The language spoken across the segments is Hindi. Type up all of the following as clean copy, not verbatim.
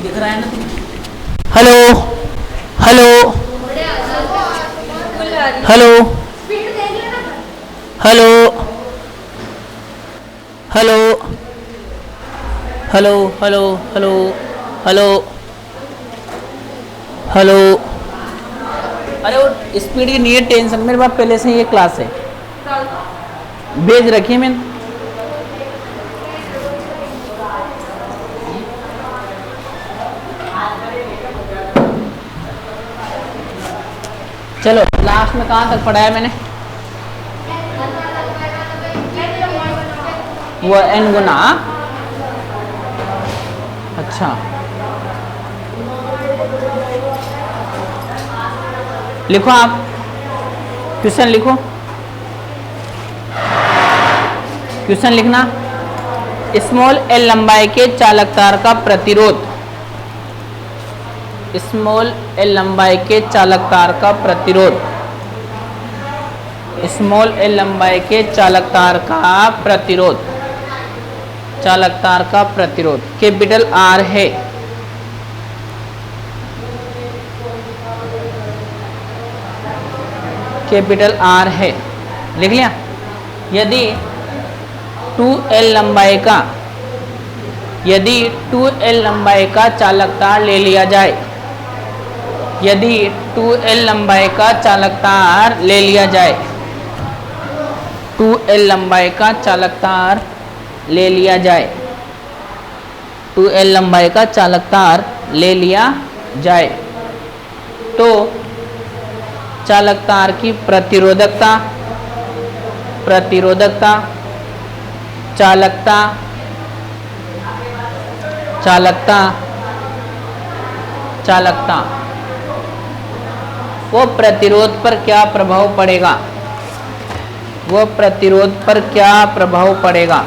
दिख रहा है ना तुम्हें? Hello hello hello hello hello hello hello hello hello hello. अरे वो स्पीड की नहीं है टेंशन, मेरे पास पहले से ये क्लास है, भेज रखी है मैंने। चलो लास्ट में कहाँ तक पढ़ाया मैंने? वो n गुना। अच्छा लिखो, आप क्वेश्चन लिखो। क्वेश्चन लिखना, स्मॉल एल लंबाई के चालक तार का प्रतिरोध, स्मॉल एल लंबाई के चालक तार का प्रतिरोध, स्मॉल एल लंबाई के चालक तार का प्रतिरोध, चालक तार का प्रतिरोध कैपिटल आर है। कैपिटल आर है, लिख लिया। यदि 2L लंबाई का, यदि 2L लंबाई का चालक तार ले लिया जाए, यदि 2L लंबाई का चालक तार ले लिया जाए, 2L लंबाई का चालक तार ले लिया जाए, 2L लंबाई का चालक तार ले लिया जाए, तो चालक तार की प्रतिरोधकता, प्रतिरोधकता, चालकता, चालकता, चालकता, वो प्रतिरोध पर क्या प्रभाव पड़ेगा, वो प्रतिरोध पर क्या प्रभाव पड़ेगा,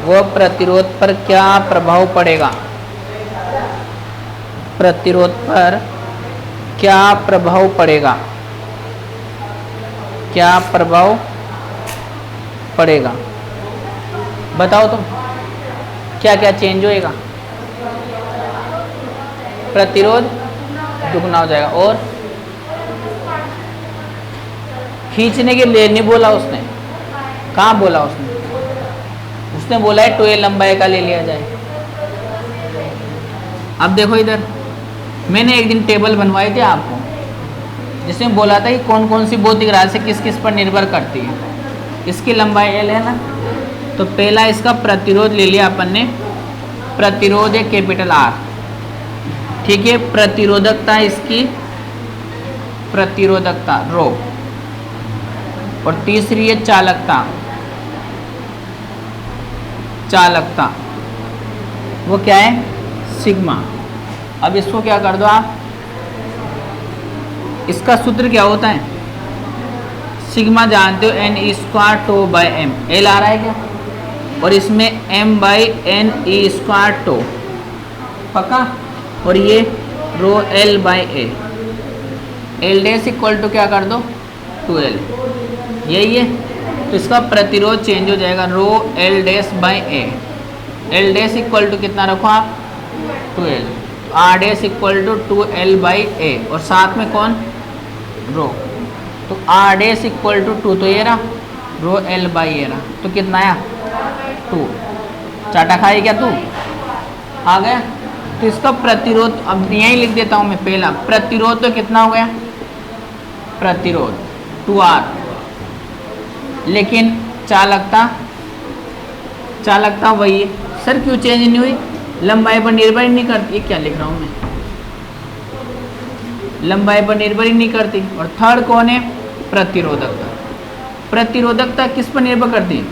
वो प्रतिरोध पर क्या प्रभाव पड़ेगा, प्रतिरोध पर क्या प्रभाव पड़ेगा, क्या प्रभाव पड़ेगा, बताओ तुम, क्या क्या चेंज होएगा? प्रतिरोध दुगना हो जाएगा, और खींचने के लिए नहीं बोला उसने, कहाँ बोला उसने? उसने बोला है 2L लंबाई का ले लिया जाए। अब देखो इधर, मैंने एक दिन टेबल बनवाई थी आपको, जिसमें बोला था कि कौन कौन सी भौतिक राशि किस किस पर निर्भर करती है। इसकी लंबाई L है ना, तो पहला इसका प्रतिरोध ले लिया अपन ने, प्रतिरोध है कैपिटल R, ठीक है। प्रतिरोधकता इसकी, प्रतिरोधकता रो, और तीसरी है चालकता, चालकता, वो क्या है? सिग्मा। अब इसको क्या कर दो आप, इसका सूत्र क्या होता है? सिग्मा जानते हो, n square tau by m, L आ रहा है क्या? और इसमें m बाई n e स्क्वायर टो, पक्का। और ये rho L by a, L dash equal to क्या कर दो? 2L, यही है। तो इसका प्रतिरोध चेंज हो जाएगा, rho L dash by a, L dash equal to कितना रखो आप? 2L, R dash equal to 2L by a, और साथ में कौन? रो। तो R डैश इक्वल टू 2, तो ये रहा रो L बाई ये रहा, तो कितना आया? 2। चाटा खाई क्या तू? आ गया। तो इसका प्रतिरोध अब यहीं लिख देता हूँ मैं, पहला प्रतिरोध तो कितना हो गया? प्रतिरोध 2R, लेकिन चालकता, चालकता वही है। सर क्यों चेंज नहीं हुई? लंबाई पर निर्भर ही नहीं करती। ये क्या लिख रहा हूँ मैं? लंबाई पर निर्भर ही नहीं करती। और थर्ड कौन है? प्रतिरोधकता। प्रतिरोधकता किस पर निर्भर करती है?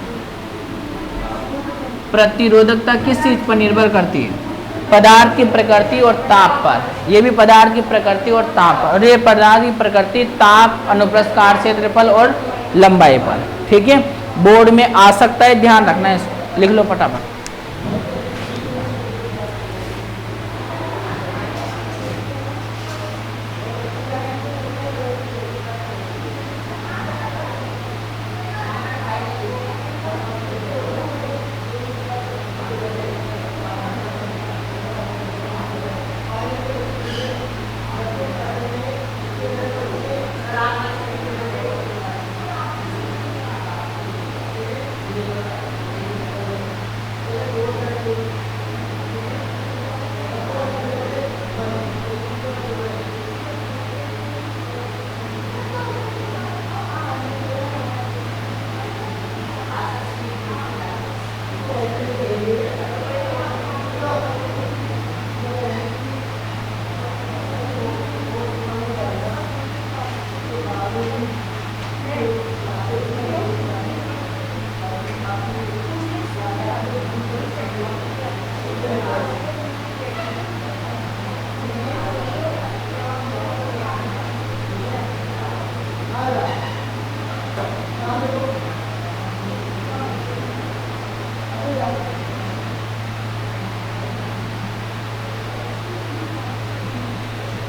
प्रतिरोधकता किस चीज पर निर्भर करती है? पदार्थ की प्रकृति और ताप पर। ये भी पदार्थ की प्रकृति और ताप पर, और ये पदार्थ की प्रकृति, ताप, अनुप्रस्थ कार्य क्षेत्रफल और लंबाई पर। ठीक है, बोर्ड में आ सकता है, ध्यान रखना है, लिख लो फटाफट।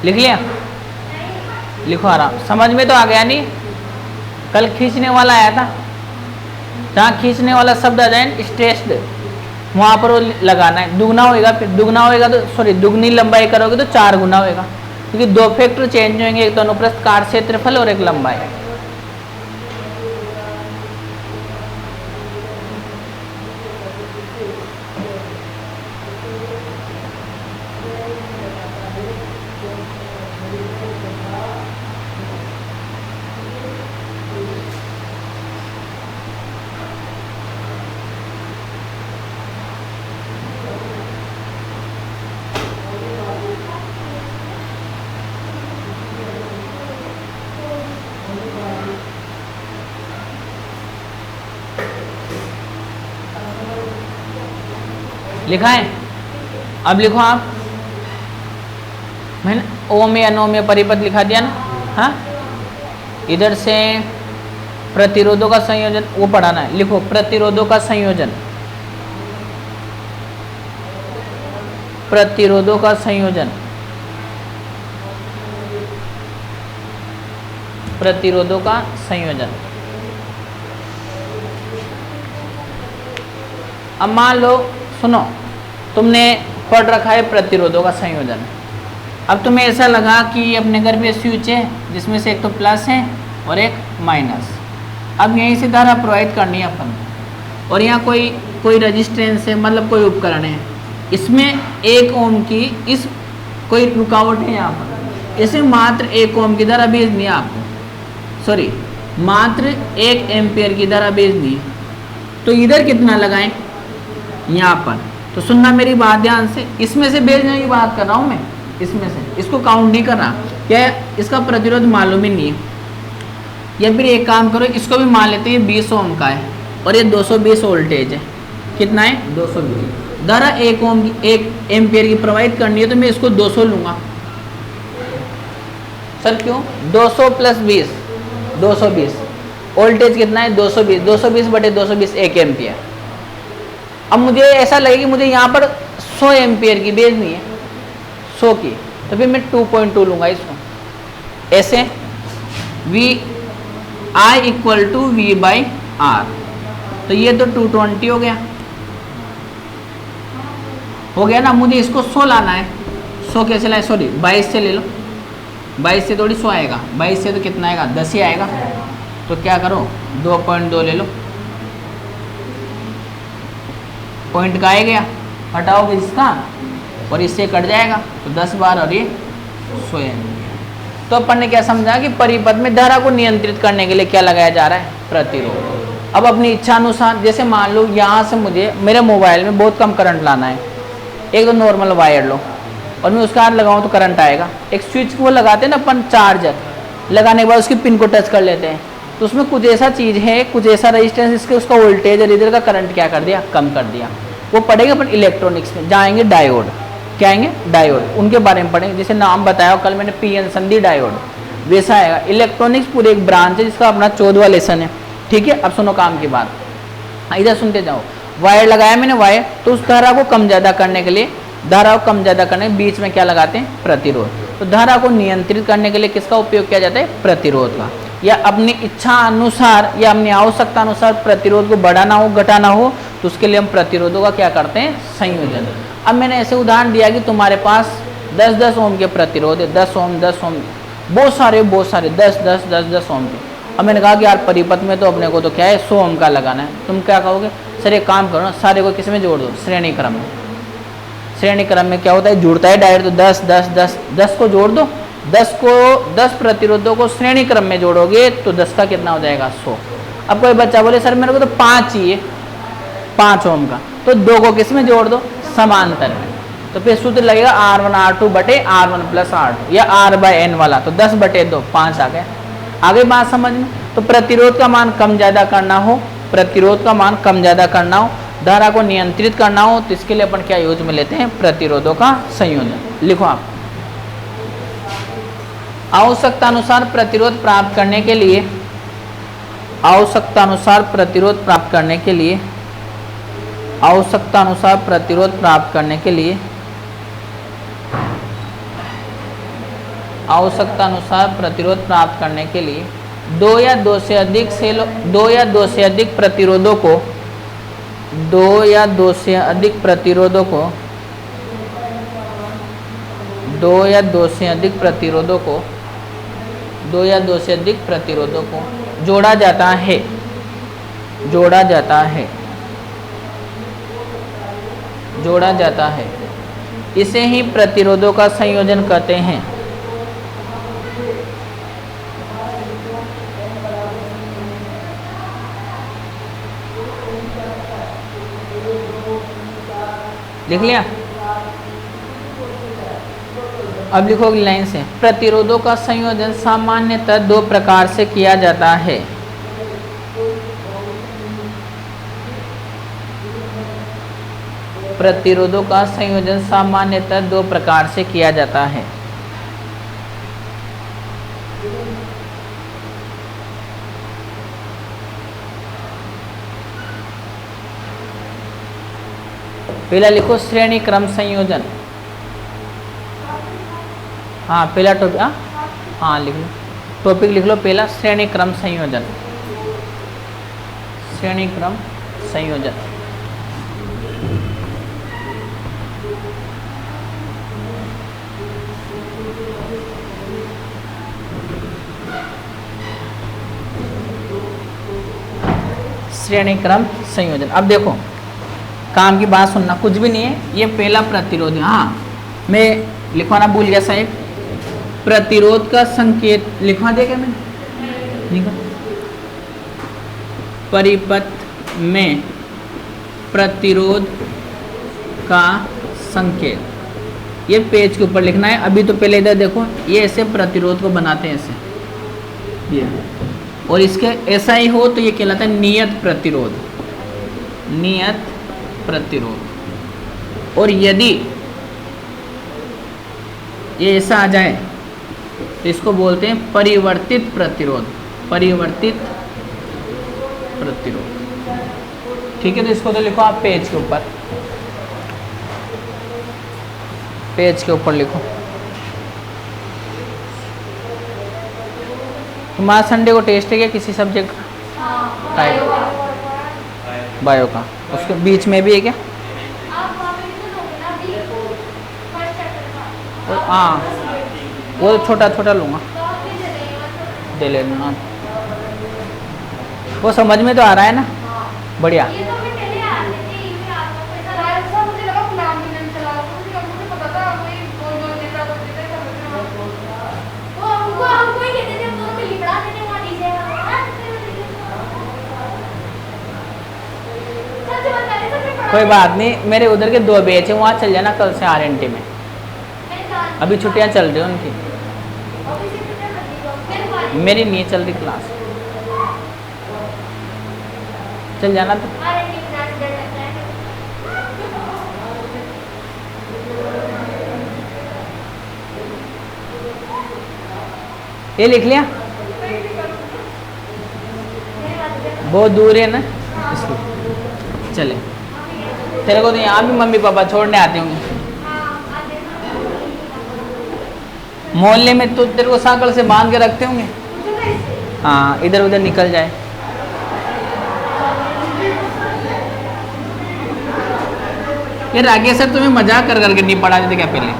लिख लिया, लिखो आराम, समझ में तो आ गया नहीं। कल खींचने वाला आया था, जहाँ खींचने वाला शब्द आ जाए स्ट्रेस्ड, वहाँ पर वो लगाना है। दुगना होएगा, फिर दुगना होएगा तो सॉरी दुगनी लंबाई करोगे तो 4 गुना होएगा, क्योंकि दो फैक्टर चेंज होंगे, एक तो अनुप्रस्थ काट क्षेत्रफल और एक लंबाई। लिखा है, अब लिखो आप, मैंने ओम या नो में परिपथ लिखा दिया ना। हाँ, इधर से प्रतिरोधों का संयोजन वो पढ़ाना है। लिखो प्रतिरोधों का संयोजन, प्रतिरोधों का संयोजन, प्रतिरोधों का संयोजन। अब मान लो, सुनो, तुमने पढ़ रखा है प्रतिरोधों का संयोजन। अब तुम्हें ऐसा लगा कि अपने घर में स्विच है जिसमें से एक तो प्लस है और एक माइनस। अब यहीं से धारा प्रवाहित करनी है अपन, और यहाँ कोई रजिस्टेंस है, मतलब कोई उपकरण है, इसमें 1 ओम की इस कोई रुकावट है यहाँ पर, इसमें मात्र 1 ओम की धारा भेजनी है आपको, सॉरी मात्र 1 एम्पियर की धारा भेजनी है। तो इधर कितना लगाएं यहाँ पर, तो सुनना मेरी बात ध्यान से, इसमें से भेजने की बात कर रहा हूँ मैं, इसमें से, इसको काउंट नहीं कर रहा, क्या इसका प्रतिरोध मालूम ही नहीं है। या फिर एक काम करो, इसको भी मान लेते हैं 20 ओम का है और ये 220 वोल्टेज है। कितना है? 220। धारा 1 ओम की 1 एम्पियर की प्रवाहित करनी है, तो मैं इसको 200 लूंगा। सर क्यों? 200 प्लस 20, 220। वोल्टेज कितना है? 220। 220 बटे 220 1 एम्पियर। अब मुझे ऐसा लगे कि मुझे यहाँ पर 100 एम्पियर की भेजनी है, 100 की, तो फिर मैं 2.2 लूंगा इसको। ऐसे V I equal to V by R, तो ये तो 220 हो गया ना। मुझे इसको 100 लाना है। 100 कैसे लाए? सॉरी 22 से ले लो, 22 से थोड़ी 100 आएगा, 22 से तो कितना आएगा? 10 ही आएगा। तो क्या करो, 2.2 ले लो, पॉइंट का आ गया, हटाओगे इसका और इससे कट जाएगा, तो 10 बार और ये 100 एम्पियर। तो अपन ने क्या समझा कि परिपथ में धारा को नियंत्रित करने के लिए क्या लगाया जा रहा है? प्रतिरोध। अब अपनी इच्छा अनुसार, जैसे मान लो यहाँ से मुझे मेरे मोबाइल में बहुत कम करंट लाना है, एक तो नॉर्मल वायर लो और मैं उसका हाथ लगाऊँ तो करंट आएगा। एक स्विच को लगाते हैं ना अपन, चार्जर लगाने के बाद उसकी पिन को टच कर लेते हैं, तो उसमें कुछ ऐसा चीज़ है, कुछ ऐसा रेजिस्टेंस, इसके उसका वोल्टेज और इधर का करंट क्या कर दिया? कम कर दिया। वो पढ़ेंगे अपन इलेक्ट्रॉनिक्स में, जाएंगे डायोड, क्या आएंगे? डायोड, उनके बारे में पढ़ेंगे। जैसे नाम बताया कल मैंने, पीएन संधि डायोड, वैसा आएगा। इलेक्ट्रॉनिक्स पूरे एक ब्रांच है जिसका अपना 14वां लेसन है, ठीक है। अब सुनो काम की बात, इधर सुनते जाओ। वायर लगाया मैंने, वायर, तो उस धारा को कम ज़्यादा करने के लिए, धारा को कम ज़्यादा करने के बीच में क्या लगाते हैं? प्रतिरोध। तो धारा को नियंत्रित करने के लिए किसका उपयोग किया जाता है? प्रतिरोध का। या अपनी इच्छा अनुसार या अपनी आवश्यकता अनुसार प्रतिरोध को बढ़ाना हो, घटाना हो, तो उसके लिए हम प्रतिरोधों का क्या करते हैं? संयोजन। अब मैंने ऐसे उदाहरण दिया कि तुम्हारे पास 10-10 ओम के प्रतिरोध है, 10 ओम, 10 ओम, बहुत सारे 10-10 ओम के। अब मैंने कहा कि यार परिपथ में तो अपने को तो क्या है, 100 ओम का लगाना है। तुम क्या कहोगे? सर एक काम करो ना, सारे को किस में जोड़ दो? श्रेणी क्रम में। श्रेणी क्रम में क्या होता है? जुड़ता है डायरेक्ट, तो 10 को जोड़ दो। 10 प्रतिरोधों को श्रेणी क्रम में जोड़ोगे तो 10 का कितना हो जाएगा? 100। अब कोई बच्चा बोले सर मेरे को तो 5 चाहिए, 5 ओम का, तो 2 को किस में जोड़ दो? समांतर में। तो फिर सूत्र लगेगा R1 R2 बटे R1 प्लस R2, या R बाय N वाला, तो 10 बटे 2, 5 आ गया। आगे बात समझ में? तो प्रतिरोध का मान कम ज़्यादा करना हो, प्रतिरोध का मान कम ज़्यादा करना हो, धारा को नियंत्रित करना हो, तो इसके लिए अपन क्या यूज में लेते हैं? प्रतिरोधों का संयोजन। लिखो आप, आवश्यकता अनुसार प्रतिरोध प्राप्त करने के लिए, आवश्यकता अनुसार प्रतिरोध प्राप्त करने के लिए, आवश्यकता अनुसार प्रतिरोध प्राप्त करने के लिए आवश्यकता अनुसार प्रतिरोध प्राप्त करने के लिए दो या दो से अधिक प्रतिरोधों को दो या दो से अधिक प्रतिरोधों को जोड़ा जाता है इसे ही प्रतिरोधों का संयोजन कहते हैं। लिख लिया? अब लिखो लाइन से, प्रतिरोधों का संयोजन सामान्यतः दो प्रकार से किया जाता है। प्रतिरोधों का संयोजन सामान्यतः दो प्रकार से किया जाता है। पहला लिखो श्रेणी क्रम संयोजन। हाँ पहला टॉपिक, हाँ लिख लो, टॉपिक लिख लो पहला श्रेणी क्रम संयोजन। श्रेणी क्रम संयोजन श्रेणी क्रम संयोजन। अब देखो काम की बात सुनना, कुछ भी नहीं है, ये पहला प्रतिरोध है। हाँ मैं लिखवाना भूल गया साहब, प्रतिरोध का संकेत लिखवा दिया क्या मैंने? लिखा परिपथ में प्रतिरोध का संकेत, ये पेज के ऊपर लिखना है। अभी तो पहले इधर देखो, ये ऐसे प्रतिरोध को बनाते हैं ऐसे, ये, और इसके ऐसा ही हो तो ये कहलाता है नियत प्रतिरोध। नियत प्रतिरोध। और यदि ये ऐसा आ जाए तो इसको बोलते हैं परिवर्तित प्रतिरोध। परिवर्तित प्रतिरोध, ठीक है। तो इसको तो लिखो आप पेज के ऊपर, पेज के ऊपर लिखो। तुम्हारा संडे को टेस्ट है क्या किसी सब्जेक्ट का? बायो का, उसके बीच में भी है क्या? हाँ वो छोटा छोटा लूँगा, दे लेना। वो समझ में तो आ रहा है ना? बढ़िया। कोई बात नहीं, मेरे उधर के दो बैच है, वहाँ चल जाना कल से RNT में। अभी छुट्टियाँ चल रही हैं उनकी, मेरी नहीं चल रही क्लास, चल जाना तो। ये लिख लिया? बहुत दूर है ना इसलिए। चले, तेरे को तो यहाँ भी मम्मी पापा छोड़ने आते होंगे। मोहल्ले में तो तेरे को साइकिल से बांध के रखते होंगे। हाँ इधर उधर निकल जाए। ये राकेश सर तुम्हें मजाक कर करके नहीं पढ़ा देते क्या पहले?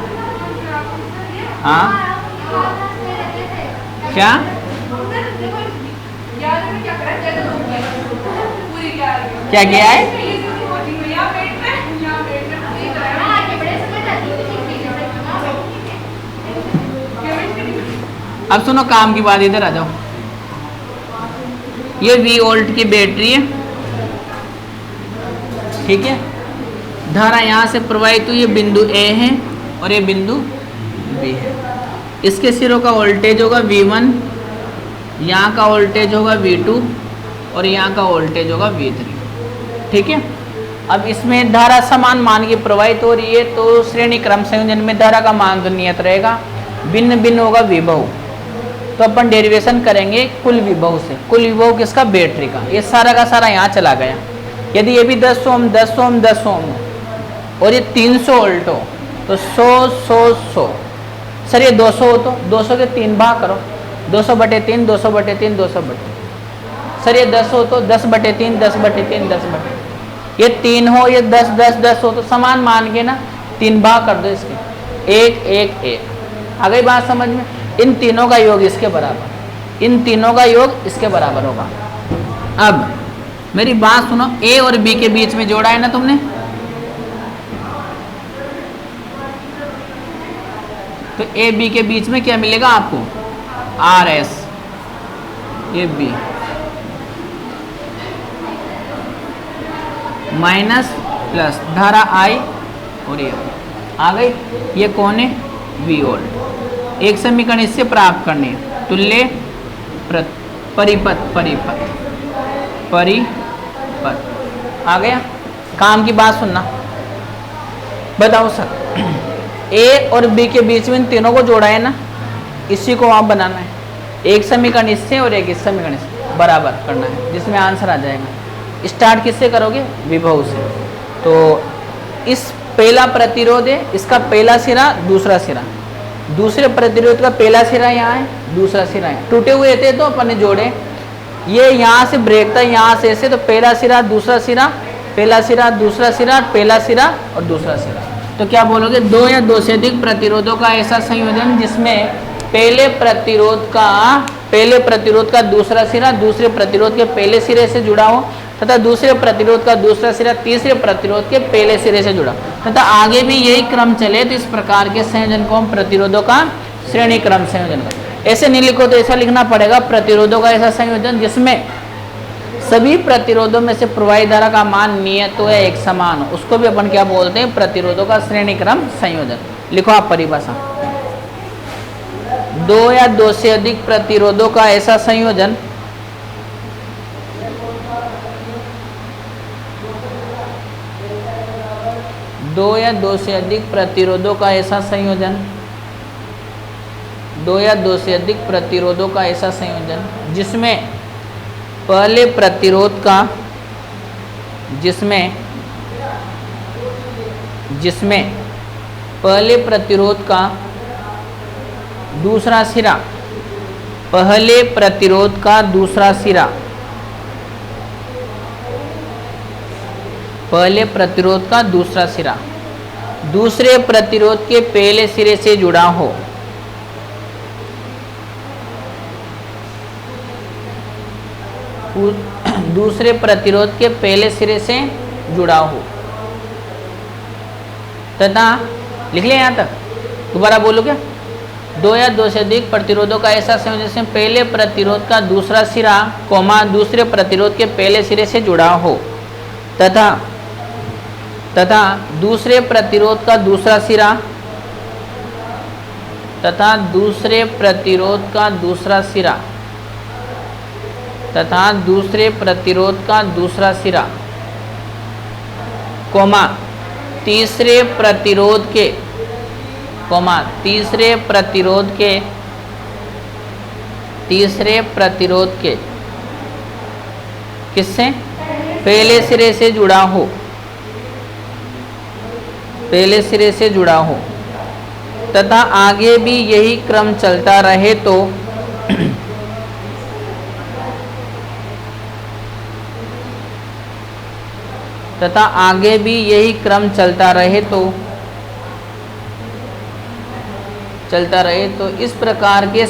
हाँ क्या क्या किया है? अब सुनो काम की बात, इधर आ जाओ। ये 20 वोल्ट की बैटरी है, ठीक है। धारा यहाँ से प्रवाहित हुई, ये बिंदु A है और ये बिंदु B है। इसके सिरों का वोल्टेज होगा V1, यहाँ का वोल्टेज होगा V2 और यहाँ का वोल्टेज होगा V3, ठीक है। अब इसमें धारा समान मान की प्रवाहित हो रही है, तो श्रेणी क्रम संयोजन में धारा का मान तो नियत रहेगा, भिन्न भिन्न होगा विभव। तो अपन डेरिवेशन करेंगे कुल विभव से। कुल विभव किसका? बैटरी का। ये सारा का सारा यहाँ चला गया। यदि ये भी 10 ओम 10 ओम 10 ओम और ये 300 वोल्ट हो तो 100 100 100 सर ये 200 हो तो 200 के 3 भाग करो, 200/3, 200/3, 200/3। सर ये 10 हो तो 10/3, 10/3, 10/3। ये 3 हो, ये 10, 10, 10 हो तो समान मान के ना 3 भाग कर दो इसके, 1, 1, 1। आ गई बात समझ में? इन तीनों का योग इसके बराबर, इन तीनों का योग इसके बराबर होगा। अब मेरी बात सुनो, ए और बी के बीच में जोड़ा है ना तुमने, तो ए बी के बीच में क्या मिलेगा आपको? RS A B minus plus धारा I और ये आ गई। ये कौन है? V volt. एक समीकरण इससे प्राप्त करनी है, तुल्य परिपथ परिपथ परिपथ। आ गया? काम की बात सुनना, बताओ सर A और B के बीच में इन तीनों को जोड़ा है ना, इसी को आप बनाना है। एक समीकरण इससे और एक इस समीकरण से बराबर करना है, जिसमें आंसर आ जाएगा। स्टार्ट किससे करोगे? विभव से। तो इस पहला प्रतिरोध है, इसका पहला सिरा, दूसरा सिरा, दूसरे प्रतिरोध का पहला सिरा यहाँ है, दूसरा सिरा है। टूटे हुए थे तो अपन ने जोड़े, ये यहाँ से ब्रेक था, यहाँ से ऐसे, तो पहला सिरा, दूसरा सिरा, पहला सिरा, दूसरा सिरा, पहला सिरा और दूसरा सिरा। तो क्या बोलोगे? 2 या 2 से अधिक प्रतिरोधों का ऐसा संयोजन जिसमें पहले प्रतिरोध का दूसरा सिरा दूसरे प्रतिरोध के पहले सिरे से जुड़ा हो, तथा दूसरे प्रतिरोध का दूसरा सिरा तीसरे प्रतिरोध के पहले सिरे से जुड़ा, तथा आगे भी यही क्रम चले, तो इस प्रकार के संयोजन को हम प्रतिरोधों का श्रेणी क्रम संयोजन करते हैं। ऐसे नहीं लिखो तो ऐसा लिखना पड़ेगा, प्रतिरोधों का ऐसा संयोजन जिसमें सभी प्रतिरोधों में से प्रवाही धारा का मान नियत हो या एक समान हो, उसको भी अपन क्या बोलते हैं? प्रतिरोधों का श्रेणी क्रम संयोजन। लिखो आप परिभाषा, 2 या 2 से अधिक प्रतिरोधों का ऐसा संयोजन दो या दो से अधिक प्रतिरोधों का ऐसा संयोजन 2 या 2 से अधिक प्रतिरोधों का ऐसा संयोजन जिसमें पहले प्रतिरोध का जिसमें पहले प्रतिरोध का दूसरा सिरा, पहले प्रतिरोध का दूसरा सिरा, पहले प्रतिरोध का दूसरा सिरा दूसरे प्रतिरोध के पहले सिरे से जुड़ा हो, दूसरे प्रतिरोध के पहले सिरे से जुड़ा हो, तथा लिख लिया यहाँ तक, दोबारा बोलो क्या? 2 या 2 से अधिक प्रतिरोधों का ऐसा संयोजन जिसमें पहले प्रतिरोध का दूसरा सिरा कोमा दूसरे प्रतिरोध के पहले सिरे से जुड़ा हो, तथा दूसरे प्रतिरोध का दूसरा सिरा तथा दूसरे प्रतिरोध का दूसरा सिरा तथा दूसरे प्रतिरोध का दूसरा सिरा कोमा तीसरे प्रतिरोध के किससे? पहले सिरे से जुड़ा हो, पहले सिरे से जुड़ा हो, तथा आगे भी यही क्रम चलता रहे तो इस प्रकार के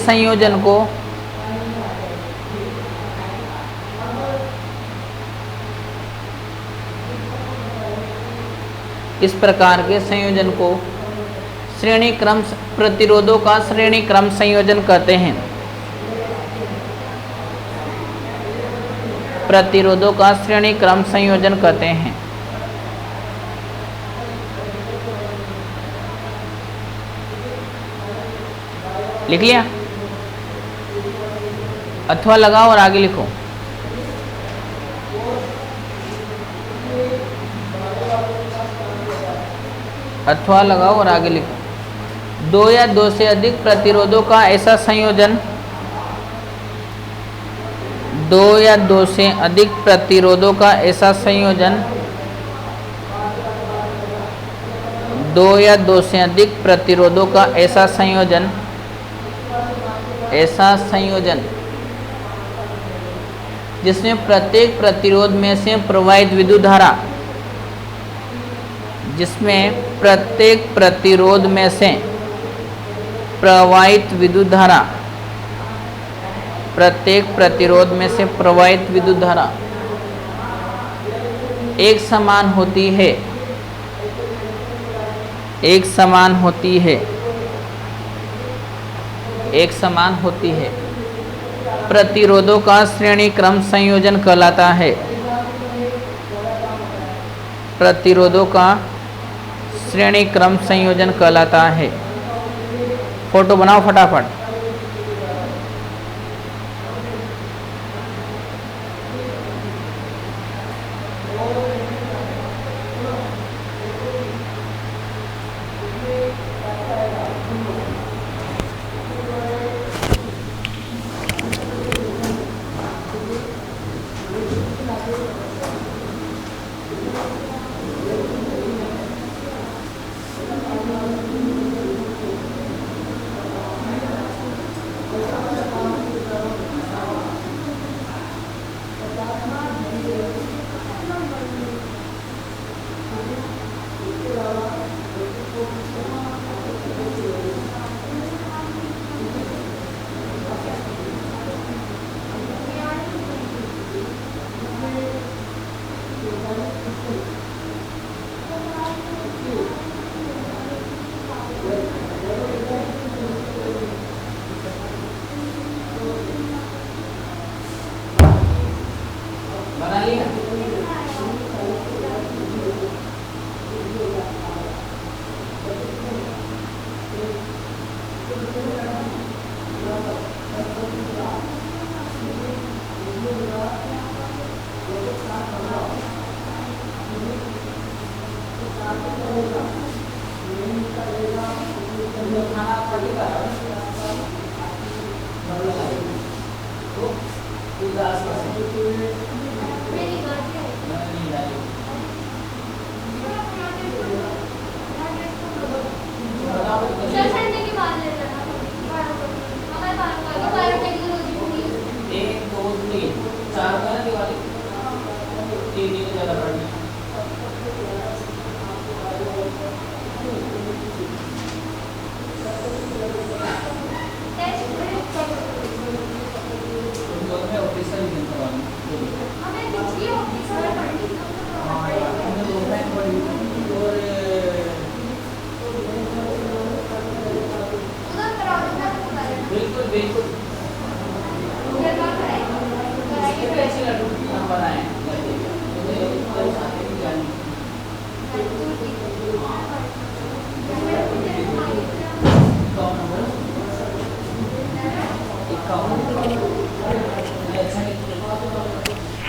संयोजन को श्रेणी क्रम प्रतिरोधों का श्रेणी क्रम संयोजन कहते हैं। प्रतिरोधों का श्रेणी क्रम संयोजन कहते हैं। लिख लिया? अथवा लगाओ और आगे लिखो। अथवा लगाओ और आगे लिखो। 2 या 2 से अधिक प्रतिरोधों का ऐसा संयोजन 2 या 2 से अधिक प्रतिरोधों का ऐसा संयोजन दो या दो से अधिक प्रतिरोधों का ऐसा संयोजन जिसमें प्रत्येक प्रतिरोध में से प्रवाहित विद्युत धारा एक समान होती है प्रतिरोधों का श्रेणी क्रम संयोजन कहलाता है। फोटो बनाओ फटाफट।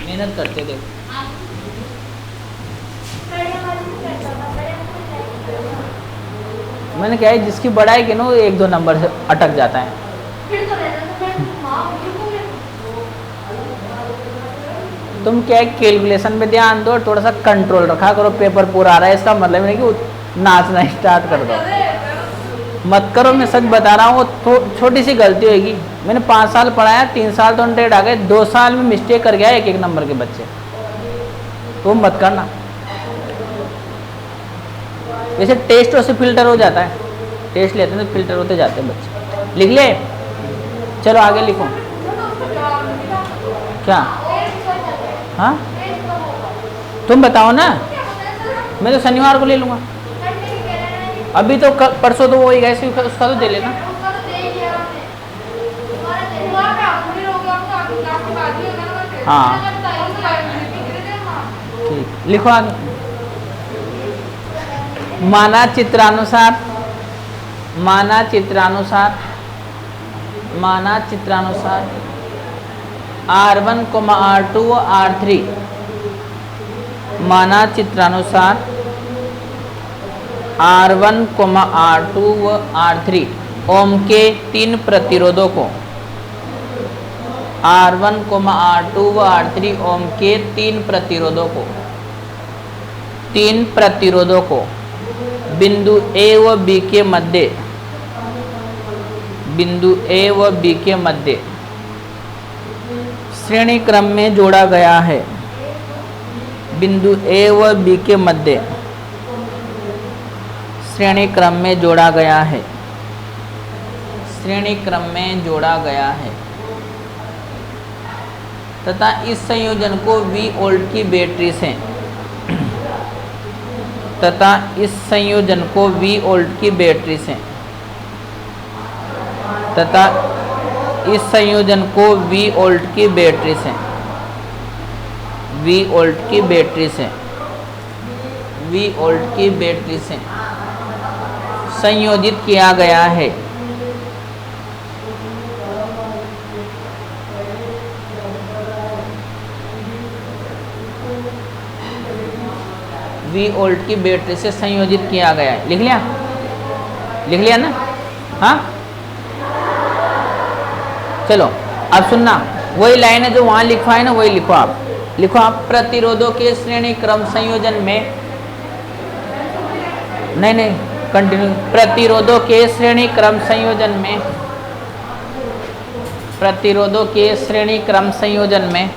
मेहनत करते थे। मैंने क्या है जिसकी बढ़ाई के ना वो एक दो नंबर से अटक जाता है। तुम क्या है कैलकुलेशन पे ध्यान दो, थोड़ा सा कंट्रोल रखा करो। पेपर पूरा आ रहा है इसका मतलब नहीं कि नाचना स्टार्ट कर दो, मत करो। मैं सच बता रहा हूँ, वो छोटी सी गलती होगी। मैंने 5 साल पढ़ाया, 3 साल तो अनटेड आ गए, 2 साल में मिस्टेक कर गया एक एक नंबर के बच्चे। तो मत करना। जैसे टेस्ट से फिल्टर हो जाता है, टेस्ट लेते हैं तो फिल्टर होते जाते हैं बच्चे। लिख ले, चलो आगे लिखो। क्या? हाँ तुम बताओ ना, मैं तो शनिवार को ले लूँगा। अभी तो परसों तो वो ही गए, उसका तो दे लेना। हाँ ठीक, लिखो आगे। मानाचित्रानुसार R1, R2 व R3 मानाचित्रानुसार R1, R2 व R3 ओम के 3 प्रतिरोधों को R1, R2 व R3 ओम के 3 प्रतिरोधों को बिंदु ए व बी के मध्य, बिंदु ए व बी के मध्य श्रेणी क्रम में जोड़ा गया है। बिंदु ए व बी के मध्य श्रेणी क्रम में जोड़ा गया है, श्रेणी क्रम में जोड़ा गया है तथा इस संयोजन को V वोल्ट की बैटरी से, तथा इस संयोजन को V वोल्ट की बैटरी से, तथा इस संयोजन को V वोल्ट की बैटरी से, V वोल्ट की बैटरी से, V वोल्ट की बैटरी से संयोजित किया गया है। V वोल्ट की बैटरी से संयोजित किया गया है। लिख लिया, लिख लिया ना? हाँ, चलो अब सुनना, वही लाइन है जो वहां लिखा है ना, वही लिखो आप। लिखो आप, प्रतिरोधों के श्रेणी क्रम संयोजन में, नहीं कंटिन्यू, प्रतिरोधों के श्रेणी क्रम संयोजन में, प्रतिरोधों के श्रेणी क्रम संयोजन में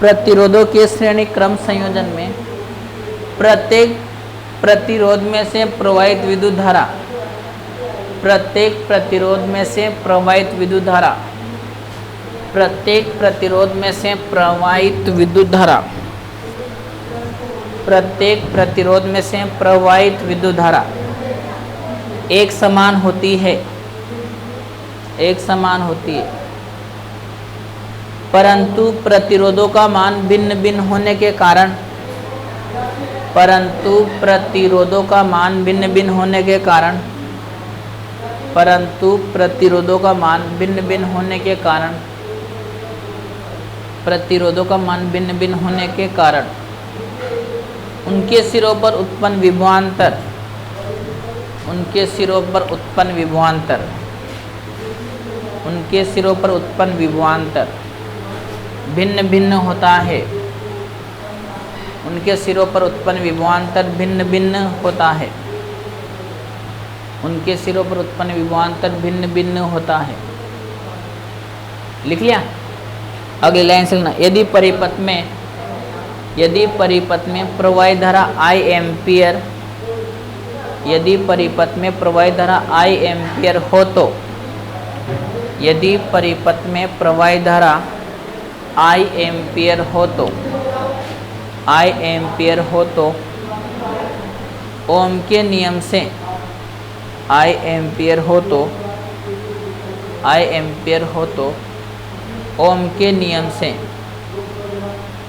प्रतिरोधों के श्रेणी क्रम संयोजन में प्रत्येक प्रतिरोध में से प्रवाहित विद्युत धारा, प्रत्येक प्रतिरोध में से प्रवाहित विद्युत धारा, प्रत्येक प्रतिरोध में से प्रवाहित विद्युत धारा, प्रत्येक प्रतिरोध में से प्रवाहित विद्युत धारा एक समान होती है, एक समान होती है, परंतु प्रतिरोधों का मान भिन्न भिन्न होने के कारण, परंतु प्रतिरोधों का मान भिन्न भिन्न होने के कारण, परंतु प्रतिरोधों का मान भिन्न भिन्न होने के कारण, प्रतिरोधों का मान भिन्न भिन्न होने के कारण उनके सिरों पर उत्पन्न विभवांतर, उनके सिरों पर उत्पन्न विभवांतर, उनके सिरों पर उत्पन्न विभवांतर भिन्न भिन्न होता है, उनके सिरों पर उत्पन्न विभवांतर भिन्न भिन्न होता है, उनके सिरों पर उत्पन्न विभवांतर भिन्न भिन्न होता है। लिख लिया? अगली लाइन से लिखना, यदि परिपथ में, यदि परिपथ में प्रवाहित धारा I एम्पियर, यदि परिपथ में प्रवाहित धारा I एम्पियर हो तो, यदि परिपथ में प्रवाहित धारा I एम्पियर हो तो, I एम्पियर हो तो ओम के नियम से, I एम्पियर हो तो, I एम्पियर हो तो ओम के नियम से,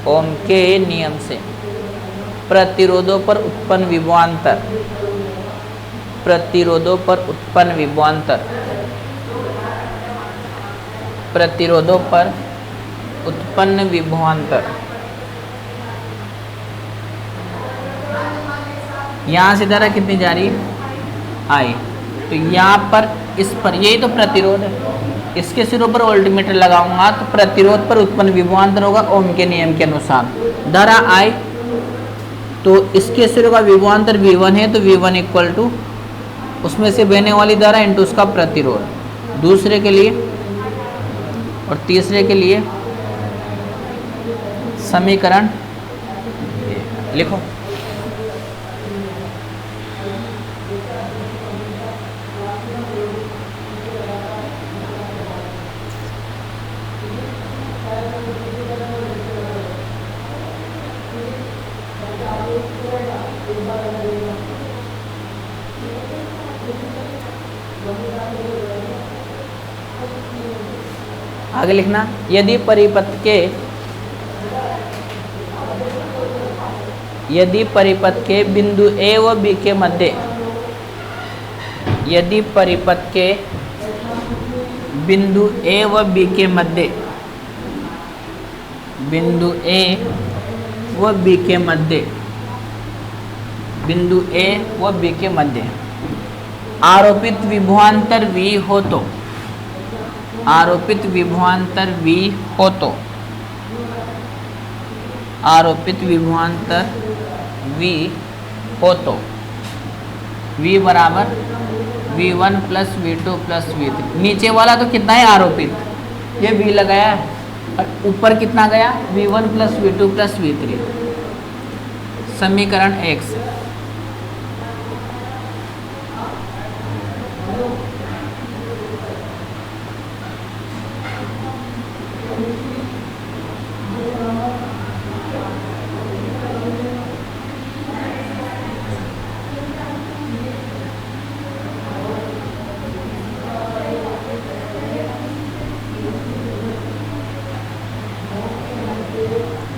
ओम के नियम से प्रतिरोधों पर उत्पन्न विभवांतर, प्रतिरोधों पर उत्पन्न विभवांतर, प्रतिरोधों पर उत्पन्न विभवांतर, यहाँ से धारा कितनी जा रही है? I। तो यहाँ पर, इस पर, यही तो प्रतिरोध है, इसके सिरों पर वोल्टमीटर लगाऊंगा तो प्रतिरोध पर उत्पन्न विभवांतर होगा ओम के नियम के अनुसार। धारा I, तो इसके सिरों का विभवांतर V1 है, तो V1 इक्वल टू उसमें से बहने वाली धारा इंटू उसका प्रतिरोध। दूसरे के लिए और तीसरे के लिए समीकरण लिखो। आगे लिखना, यदि परिपथ के, यदि परिपथ के बिंदु A व B के मध्य, यदि परिपथ के बिंदु A व B के मध्य, बिंदु A व B के मध्य, बिंदु A व B के मध्य आरोपित विभवांतर V हो तो, आरोपित विभवांतर V हो तो, आरोपित विभवांतर V हो तो V बराबर V1 plus V2 plus V3। नीचे वाला तो कितना है आरोपित, ये V लगाया है, और ऊपर कितना गया V1 plus V2 plus V3। समीकरण 1 से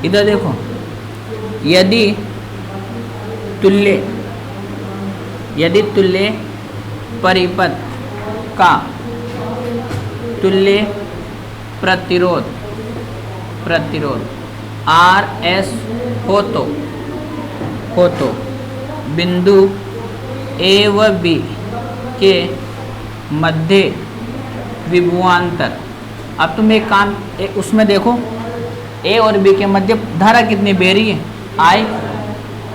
इधर देखो, यदि तुल्य परिपथ का तुल्य प्रतिरोध RS हो तो बिंदु A व B के मध्य विभवांतर। अब तुम एक काम उसमें देखो, ए और बी के मध्य धारा कितनी बह रही है I,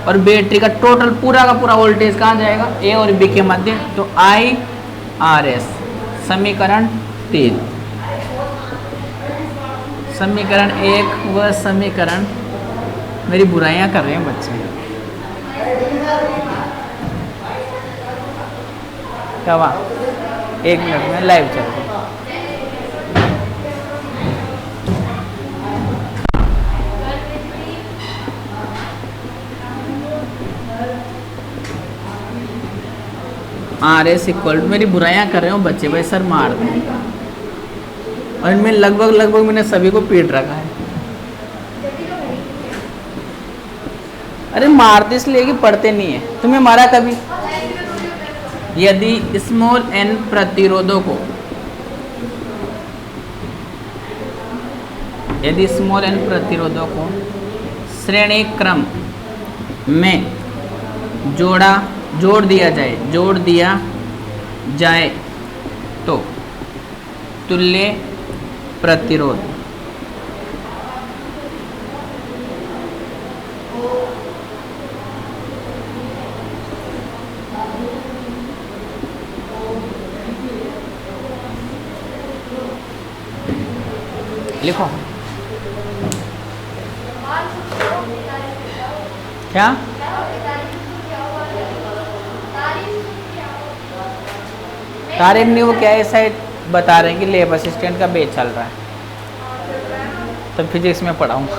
और बैटरी का टोटल पूरा का पूरा वोल्टेज कहाँ जाएगा ए और बी के मध्य, तो IRS। समीकरण 3, समीकरण 1 व समीकरण, मेरी बुराइयां कर रहे हैं बच्चे, क्या हुआ, 1 मिनट में लाइव चल रही है। RS इक्वल, मेरी बुराइयां कर रहे हो बच्चे भाई, सर मार दें, और इनमें लगभग मैंने सभी को पीट रखा है। अरे मारते इसलिए कि पढ़ते नहीं है, तुम्हें मारा कभी? यदि स्मॉल n प्रतिरोधों को, यदि स्मॉल n प्रतिरोधों को श्रेणी क्रम में जोड़ दिया जाए तो तुल्य प्रतिरोध लिखो क्या? तारीफ नहीं, वो क्या है, शायद बता रहे हैं कि लैब असिस्टेंट का बैच चल रहा है, तब फिजिक्स में पढ़ाऊँगा।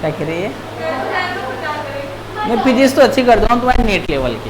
क्या कह रही है? मैं फिजिक्स तो अच्छी कर दूँगा तुम्हारे नेट लेवल की।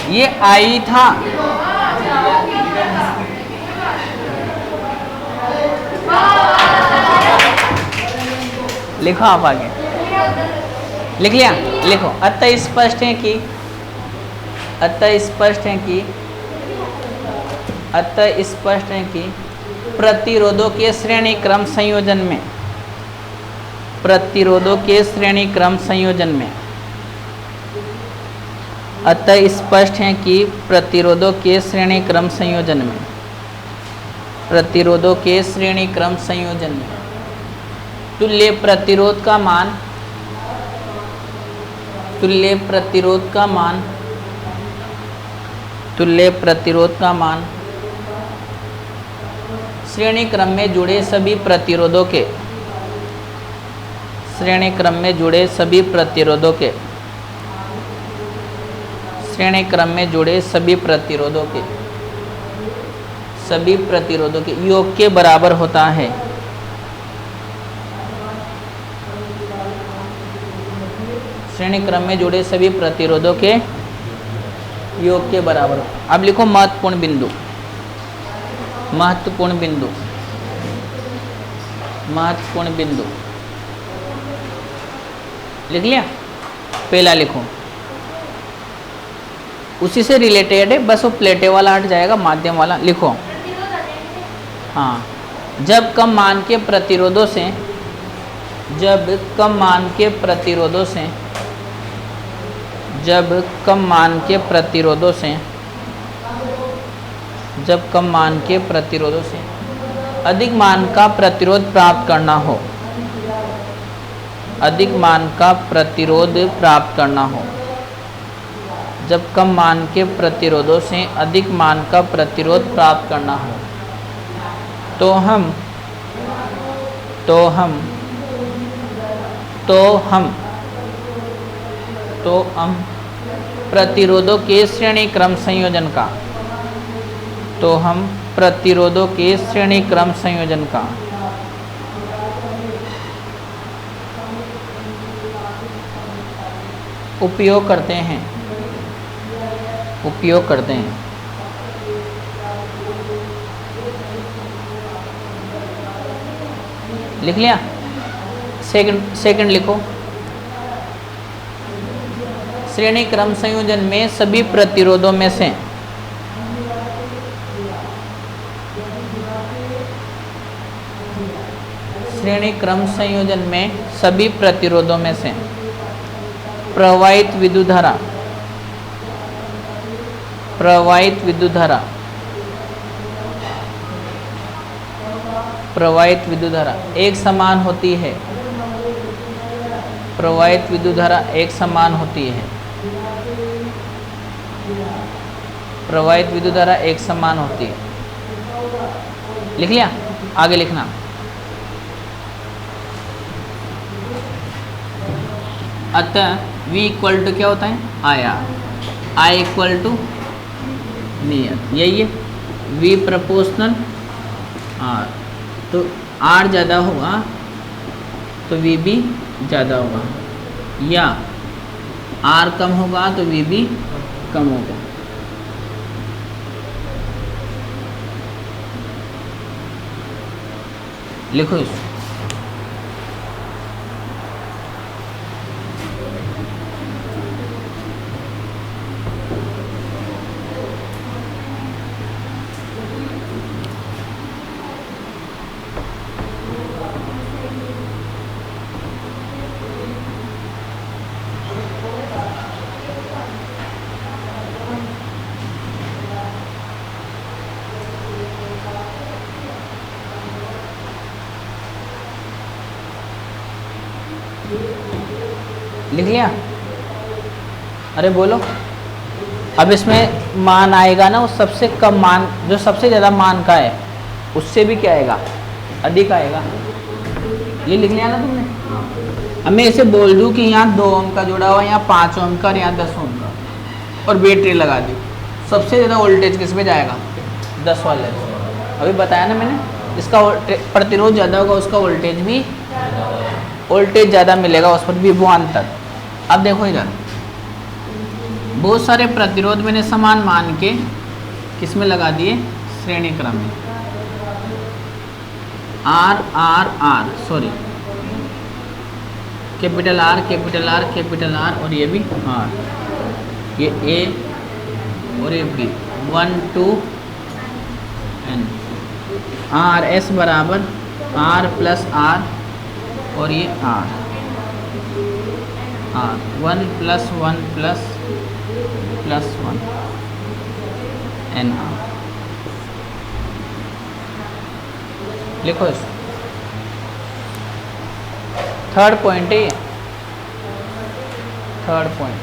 ये आई था, लिखो आप आगे, लिख लिया, लिखो। अतः स्पष्ट है कि, अतः स्पष्ट है कि, अतः स्पष्ट है कि प्रतिरोधों के श्रेणी क्रम संयोजन में, प्रतिरोधों के श्रेणी क्रम संयोजन में, अतः स्पष्ट है कि प्रतिरोधों के श्रेणी क्रम संयोजन में, प्रतिरोधों के श्रेणी क्रम संयोजन में तुल्य प्रतिरोध का मान, तुल्य प्रतिरोध का मान, तुल्य प्रतिरोध का मान श्रेणी क्रम में जुड़े सभी प्रतिरोधों के, श्रेणी क्रम में जुड़े सभी प्रतिरोधों के, श्रेणी क्रम में जुड़े सभी प्रतिरोधों के, सभी प्रतिरोधों के योग के बराबर होता है। श्रेणी क्रम में जुड़े सभी प्रतिरोधों के योग के बराबर। अब लिखो महत्वपूर्ण बिंदु, महत्वपूर्ण बिंदु, महत्वपूर्ण बिंदु लिख लिया। पहला लिखो, उसी से रिलेटेड है, बस वो प्लेटे वाला हट जाएगा, माध्यम वाला लिखो। हाँ, जब कम मान के प्रतिरोधों से, जब कम मान के प्रतिरोधों से, जब कम मान के प्रतिरोधों से, जब कम मान के प्रतिरोधों से अधिक मान का प्रतिरोध प्राप्त करना हो, अधिक मान का प्रतिरोध प्राप्त करना हो, जब कम मान के प्रतिरोधों से अधिक मान का प्रतिरोध प्राप्त करना हो, तो हम प्रतिरोधों के श्रेणी क्रम संयोजन का, तो हम प्रतिरोधों के श्रेणी क्रम संयोजन का उपयोग करते हैं, उपयोग करते हैं। लिख लिया। सेकंड लिखो, श्रेणी क्रम संयोजन में सभी प्रतिरोधों में से, श्रेणी क्रम संयोजन में सभी प्रतिरोधों में से प्रवाहित विद्युत धारा, प्रवाहित विद्युत धारा प्रवाहित विद्युत धारा एक समान होती है, प्रवाहित विद्युत धारा एक समान होती है, प्रवाहित विद्युत धारा एक समान होती है। लिख लिया, आगे लिखना। अतः V इक्वल टू क्या होता है, IR, I इक्वल टू नियत, यही है V प्रोपोर्शनल R। तो R ज़्यादा होगा तो V भी ज़्यादा होगा, या R कम होगा तो V भी कम होगा। लिखो इसको। लिख लिया? अरे बोलो। अब इसमें मान आएगा ना, वो सबसे कम मान जो सबसे ज़्यादा मान का है उससे भी क्या आएगा, अधिक आएगा। ये लिख लिया ना तुमने? अब मैं इसे बोल दूं कि यहाँ 2 ओम का जुड़ा हुआ, यहाँ 5 ओम का और यहाँ 10 ओम का, और बैटरी लगा दी, सबसे ज़्यादा वोल्टेज किस में जाएगा, 10 वाले। अभी बताया ना मैंने, इसका प्रतिरोध ज़्यादा होगा, उसका वोल्टेज भी ज़्यादा मिलेगा उस पर, विभवांतर। अब देखो इधर बहुत सारे प्रतिरोध मैंने समान मान के किस में लगा दिए, श्रेणी क्रम में। R R R sorry capital R capital R capital R, और ये भी आर, ये ए और ये बी, 1 2 एन। आर एस बराबर आर प्लस आर, और ये R 1 plus 1 plus 1 n R. लिखो इसको। थर्ड पॉइंट है ये, थर्ड पॉइंट।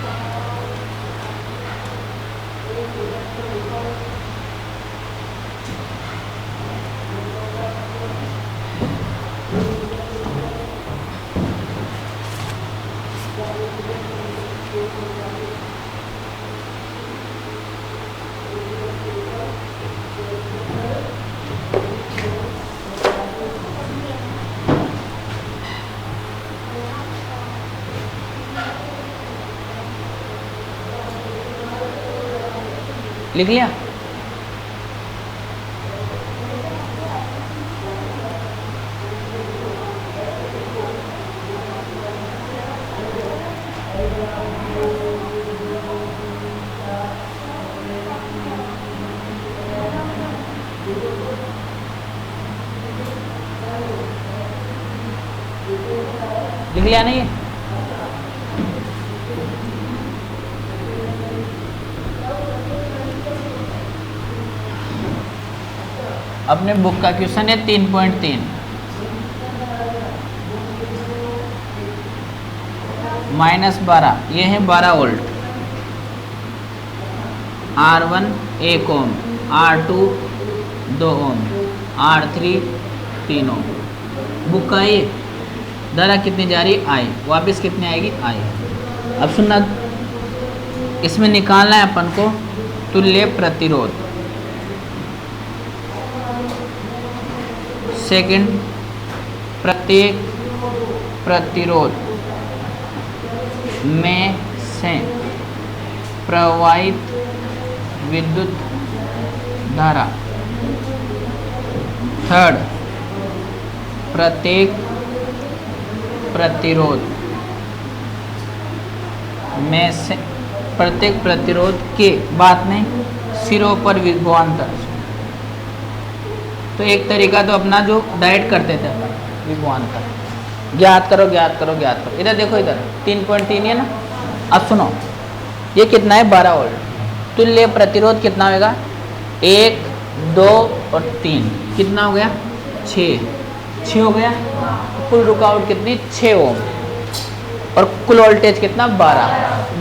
लिख लिया? लिख लिया नहीं? अपने बुक का क्वेश्चन है 3.3, -12, ये है 12 वोल्ट, R1 1 ओम, R2 2 ओम, R3 3 ओम। बुक का ये धारा कितनी जा रही, आई, वापस कितनी आएगी, आई। अब सुनना, इसमें निकालना है अपन को तुल्य प्रतिरोध। सेकंड, प्रत्येक प्रतिरोध में से प्रवाहित विद्युत धारा। थर्ड, प्रत्येक प्रतिरोध में से, प्रत्येक प्रतिरोध के, बात नहीं, सिरों पर विभवांतर। तो एक तरीका तो अपना जो डायरेक्ट करते थे अपन, विभवांतर ज्ञात करो ज्ञात करो ज्ञात करो। इधर देखो, इधर 3.3 है ना। अब सुनो, ये कितना है, 12 वोल्ट। तुल्य प्रतिरोध कितना होगा, 1 2 और 3, कितना हो गया, 6 हो गया। कुल रुकावट कितनी 6 ओम और कुल वोल्टेज कितना 12।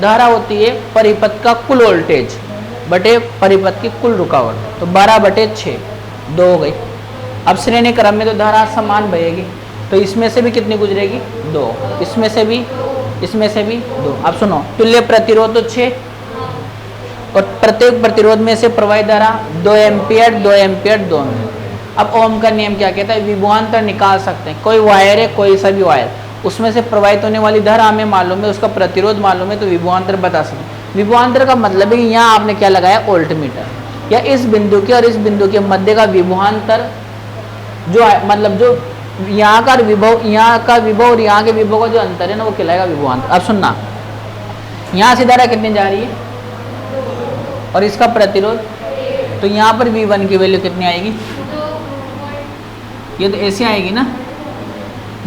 धारा होती है परिपथ का कुल वोल्टेज बटे परिपथ की कुल रुकावट, तो 12/6 2 हो गई। अब श्रेणी क्रम में तो धारा समान बहेगी, तो इसमें से भी कितनी गुजरेगी 2, इसमें से भी 2। अब सुनो, तुल्य प्रतिरोध तो 6 और प्रत्येक प्रतिरोध में से प्रवाहित धारा 2 एम्पियर 2 एम्पियर 2 एम्पियर। अब ओम का नियम क्या कहता है, विभवांतर निकाल सकते हैं। कोई वायर है, कोई सा भी वायर, उसमें से प्रवाहित होने वाली धारा हमें मालूम है, उसका प्रतिरोध मालूम है, तो विभवांतर बता सकते हैं। विभवांतर का मतलब है कि यहाँ आपने क्या लगाया वोल्टमीटर, या इस बिंदु के और इस बिंदु के मध्य का विभवांतर जो है, मतलब जो यहाँ का विभव और यहाँ के विभव का जो अंतर है ना, वो कहलाएगा विभवांतर। अब सुनना, यहाँ से धारा कितनी जा रही है और इसका प्रतिरोध, तो यहाँ पर V1 की वैल्यू कितनी आएगी, ये तो ऐसे आएगी ना।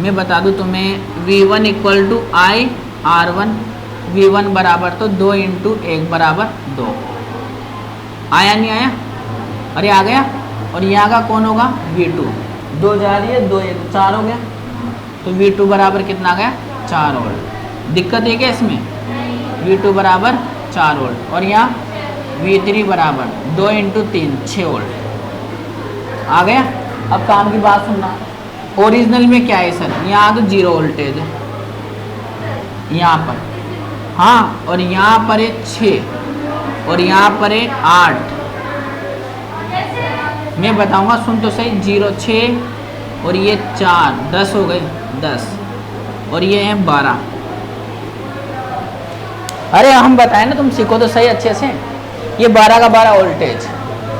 मैं बता दूं तुम्हें, V1 = I/R1, V1 बराबर तो 2 × 1 = 2। आया नहीं आया, अरे आ गया। और यहाँ का कौन होगा V2, 2 जा रही है 2 1 4 हो गया, तो V2 बराबर कितना आ गया 4 वोल्ट। दिक्कत है क्या इसमें, V2 बराबर 4 वोल्ट और यहाँ V3 बराबर 2 × 3 6 वोल्ट आ गया। अब काम की बात सुनना, ओरिजिनल में क्या है सर, यहाँ तो 0 वोल्टेज है यहाँ पर, हाँ, और यहाँ पर है 6 और यहाँ पर है 8। मैं बताऊंगा, सुन तो सही, 0 6 और ये 4 10 हो गए 10 और ये है 12। अरे हम बताएं ना, तुम सीखो तो सही अच्छे से। ये 12 का 12 वोल्टेज,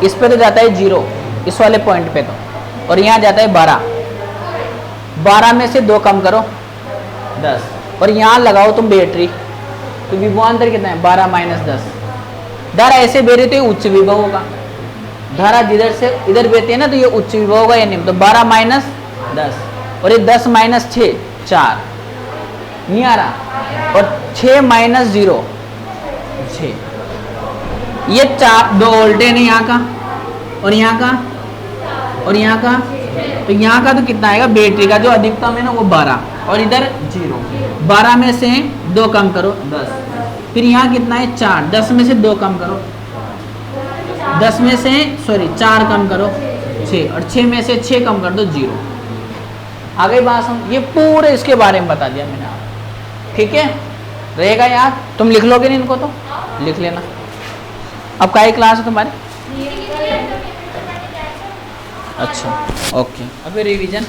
इस पे तो जाता है 0 इस वाले पॉइंट पे तो, और यहाँ जाता है 12 में से 2 कम करो 10 और यहाँ लगाओ तुम बैटरी, तो विभवांतर कितना है 12 - 10। धारा ऐसे बह रही तो ये उच्च विभव होगा, धारा जिधर से इधर बहती है ना, तो ये उच्च विभव होगा या नहीं, तो 12 - 10 और ये 10 - 6 4 नहीं आ रहा, और 6 - 0 6, ये 2 वोल्टेज है यहाँ का और यहाँ का और यहाँ का, तो यहाँ का तो कितना आएगा, बैटरी का जो अधिकतम है ना वो 12 और इधर 0। 12 में से 2 कम करो 10, फिर यहाँ कितना है 4, 10 में से 2 कम करो 10 में से 4 कम करो 6 और 6 में से 6 कम कर दो 0। आ गई बात समझ, ये पूरे इसके बारे में बता दिया मैंने आपको, ठीक है, रहेगा याद। तुम लिख लोगे नहीं इनको, तो लिख लेना। अब क्या क्लास है तुम्हारी, अच्छा ओके। अभी रिवीजन,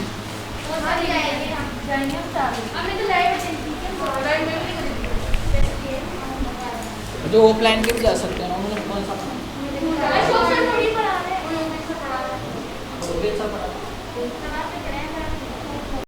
जो ऑफलाइन के भी जा सकते हैं।